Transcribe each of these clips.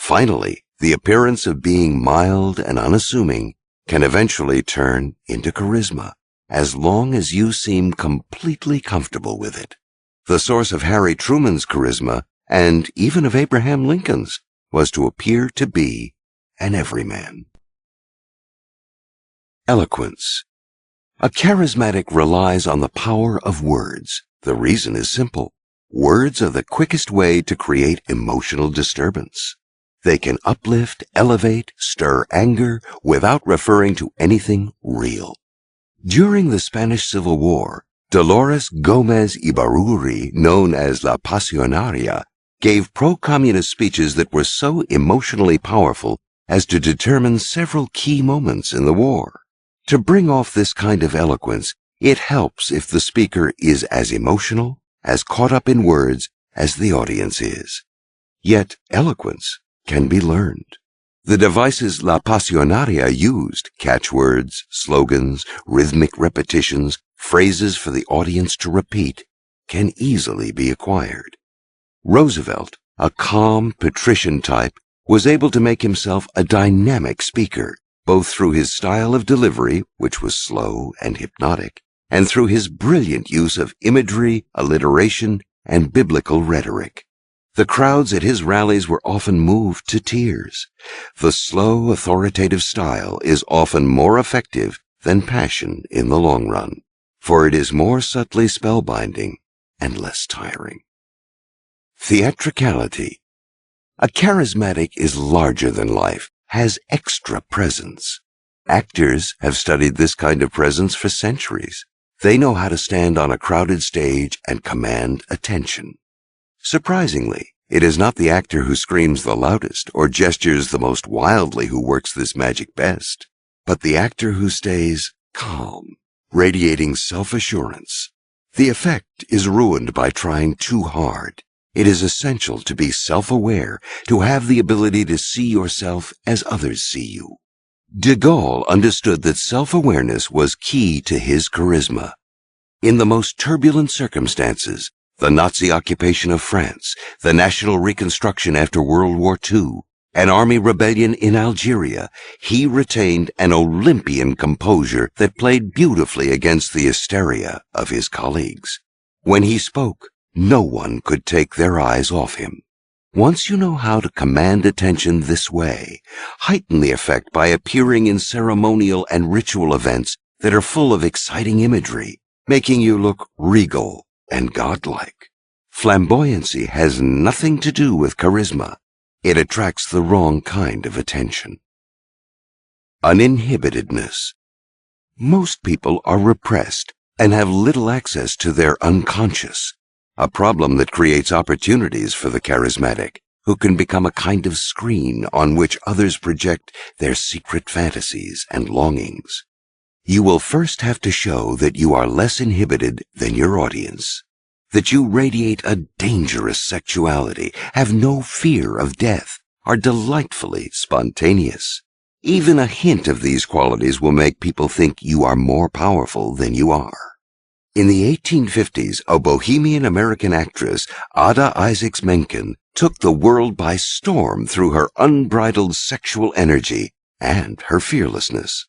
Finally, the appearance of being mild and unassuming can eventually turn into charisma, as long as you seem completely comfortable with it. The source of Harry Truman's charisma, and even of Abraham Lincoln's, was to appear to be an everyman. Eloquence. A charismatic relies on the power of words. The reason is simple. Words are the quickest way to create emotional disturbance. They can uplift, elevate, stir anger without referring to anything real. During the Spanish Civil War, Dolores Gómez Ibarruri, known as La Pasionaria, gave pro-communist speeches that were so emotionally powerful as to determine several key moments in the war. To bring off this kind of eloquence, it helps if the speaker is as emotional, as caught up in words as the audience is. Yet eloquence can be learned. The devices La Pasionaria used, catchwords, slogans, rhythmic repetitions, phrases for the audience to repeat, can easily be acquired. Roosevelt, a calm, patrician type, was able to make himself a dynamic speaker, both through his style of delivery, which was slow and hypnotic, and through his brilliant use of imagery, alliteration, and biblical rhetoric. The crowds at his rallies were often moved to tears. The slow, authoritative style is often more effective than passion in the long run, for it is more subtly spellbinding and less tiring. Theatricality. A charismatic is larger than life, has extra presence. Actors have studied this kind of presence for centuries. They know how to stand on a crowded stage and command attention. Surprisingly, it is not the actor who screams the loudest or gestures the most wildly who works this magic best, but the actor who stays calm, radiating self-assurance. The effect is ruined by trying too hard. It is essential to be self-aware, to have the ability to see yourself as others see you. De Gaulle understood that self-awareness was key to his charisma. In the most turbulent circumstances, the Nazi occupation of France, the national reconstruction after World War II, an army rebellion in Algeria, he retained an Olympian composure that played beautifully against the hysteria of his colleagues. When he spoke, no one could take their eyes off him. Once you know how to command attention this way, heighten the effect by appearing in ceremonial and ritual events that are full of exciting imagery, making you look regal and godlike. Flamboyancy has nothing to do with charisma. It attracts the wrong kind of attention. Uninhibitedness. Most people are repressed and have little access to their unconscious, a problem that creates opportunities for the charismatic, who can become a kind of screen on which others project their secret fantasies and longings. You will first have to show that you are less inhibited than your audience, that you radiate a dangerous sexuality, have no fear of death, are delightfully spontaneous. Even a hint of these qualities will make people think you are more powerful than you are. In the 1850s, a Bohemian American actress, Ada Isaacs Menken, took the world by storm through her unbridled sexual energy and her fearlessness.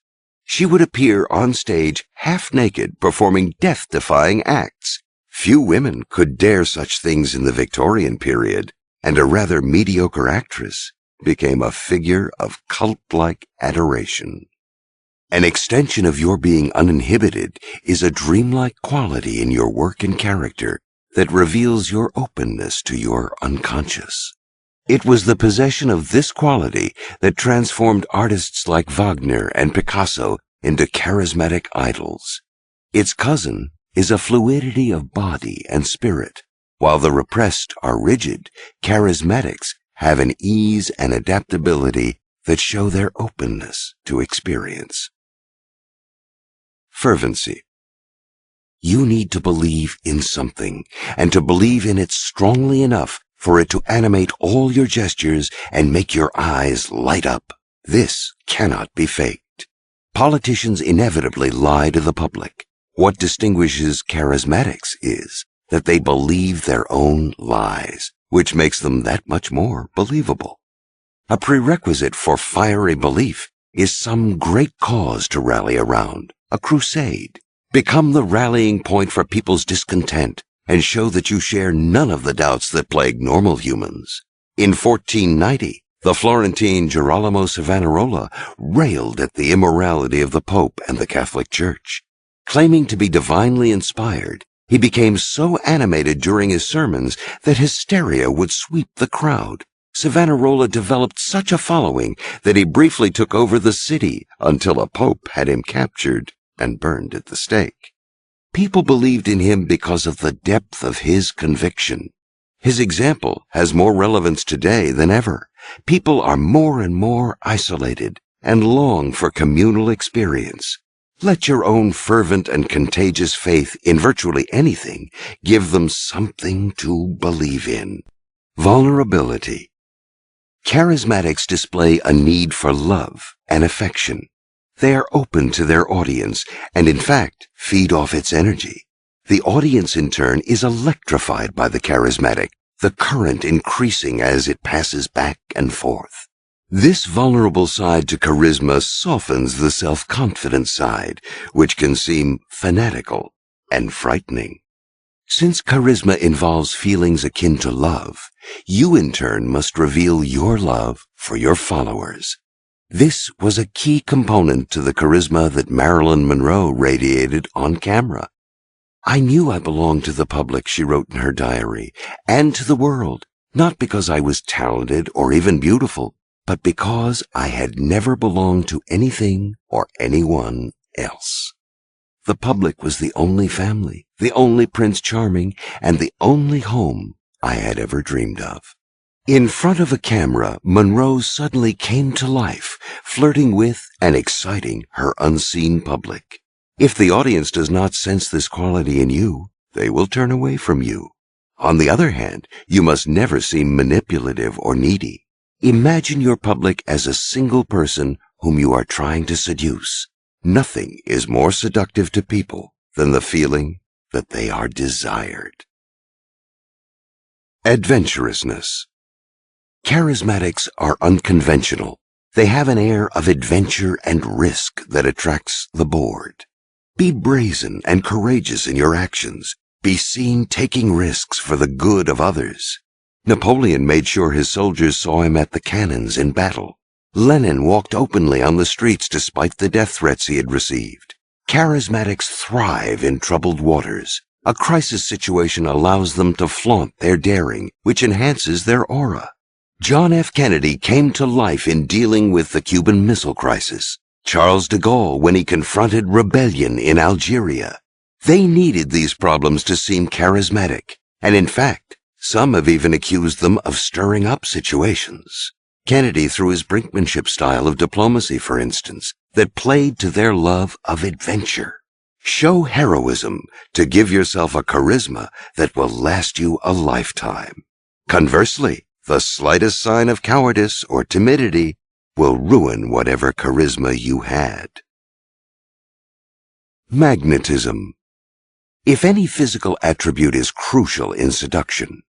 She would appear on stage half-naked, performing death-defying acts. Few women could dare such things in the Victorian period, and a rather mediocre actress became a figure of cult-like adoration. An extension of your being uninhibited is a dreamlike quality in your work and character that reveals your openness to your unconscious. It was the possession of this quality that transformed artists like Wagner and Picasso into charismatic idols. Its cousin is a fluidity of body and spirit. While the repressed are rigid, charismatics have an ease and adaptability that show their openness to experience. Fervency. You need to believe in something, and to believe in it strongly enough for it to animate all your gestures and make your eyes light up. This cannot be faked. Politicians inevitably lie to the public. What distinguishes charismatics is that they believe their own lies, which makes them that much more believable. A prerequisite for fiery belief is some great cause to rally around, a crusade. Become the rallying point for people's discontent and show that you share none of the doubts that plague normal humans. In 1490, the Florentine Girolamo Savonarola railed at the immorality of the Pope and the Catholic Church. Claiming to be divinely inspired, he became so animated during his sermons that hysteria would sweep the crowd. Savonarola developed such a following that he briefly took over the city until a pope had him captured and burned at the stake. People believed in him because of the depth of his conviction. His example has more relevance today than ever. People are more and more isolated and long for communal experience. Let your own fervent and contagious faith in virtually anything give them something to believe in. Vulnerability. Charismatics display a need for love and affection. They are open to their audience and, in fact, feed off its energy. The audience, in turn, is electrified by the charismatic, the current increasing as it passes back and forth. This vulnerable side to charisma softens the self-confident side, which can seem fanatical and frightening. Since charisma involves feelings akin to love, you in turn must reveal your love for your followers. This was a key component to the charisma that Marilyn Monroe radiated on camera. I knew I belonged to the public, she wrote in her diary, and to the world, not because I was talented or even beautiful, but because I had never belonged to anything or anyone else. The public was the only family, the only Prince Charming, and the only home I had ever dreamed of. In front of a camera, Monroe suddenly came to life, flirting with and exciting her unseen public. If the audience does not sense this quality in you, they will turn away from you. On the other hand, you must never seem manipulative or needy. Imagine your public as a single person whom you are trying to seduce. Nothing is more seductive to people than the feeling that they are desired. Adventurousness. Charismatics are unconventional. They have an air of adventure and risk that attracts the bored. Be brazen and courageous in your actions. Be seen taking risks for the good of others. Napoleon made sure his soldiers saw him at the cannons in battle. Lenin walked openly on the streets despite the death threats he had received. Charismatics thrive in troubled waters. A crisis situation allows them to flaunt their daring, which enhances their aura. John F. Kennedy came to life in dealing with the Cuban Missile Crisis. Charles de Gaulle when he confronted rebellion in Algeria. They needed these problems to seem charismatic, and in fact, some have even accused them of stirring up situations. Kennedy through his brinkmanship style of diplomacy, for instance, that played to their love of adventure. Show heroism to give yourself a charisma that will last you a lifetime. Conversely, the slightest sign of cowardice or timidity will ruin whatever charisma you had. Magnetism. If any physical attribute is crucial in seduction,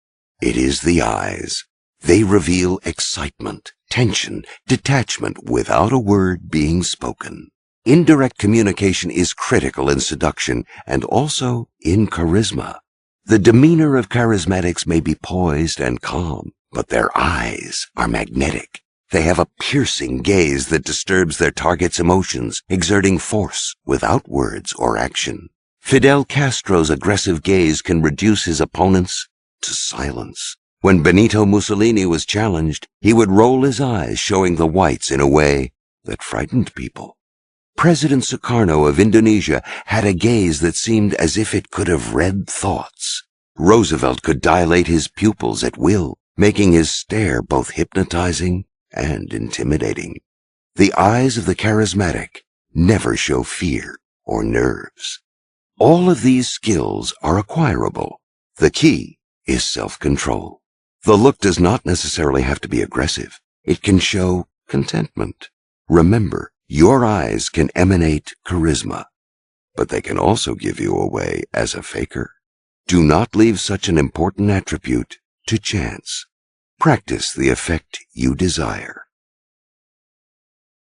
it is the eyes. They reveal excitement, tension, detachment without a word being spoken. Indirect communication is critical in seduction and also in charisma. The demeanor of charismatics may be poised and calm, but their eyes are magnetic. They have a piercing gaze that disturbs their target's emotions, exerting force without words or action. Fidel Castro's aggressive gaze can reduce his opponents to silence. When Benito Mussolini was challenged, he would roll his eyes, showing the whites in a way that frightened people. President Sukarno of Indonesia had a gaze that seemed as if it could have read thoughts. Roosevelt could dilate his pupils at will, making his stare both hypnotizing and intimidating. The eyes of the charismatic never show fear or nerves. All of these skills are acquirable. The key is self-control. The look does not necessarily have to be aggressive. It can show contentment. Remember, your eyes can emanate charisma, but they can also give you away as a faker. Do not leave such an important attribute to chance. Practice the effect you desire.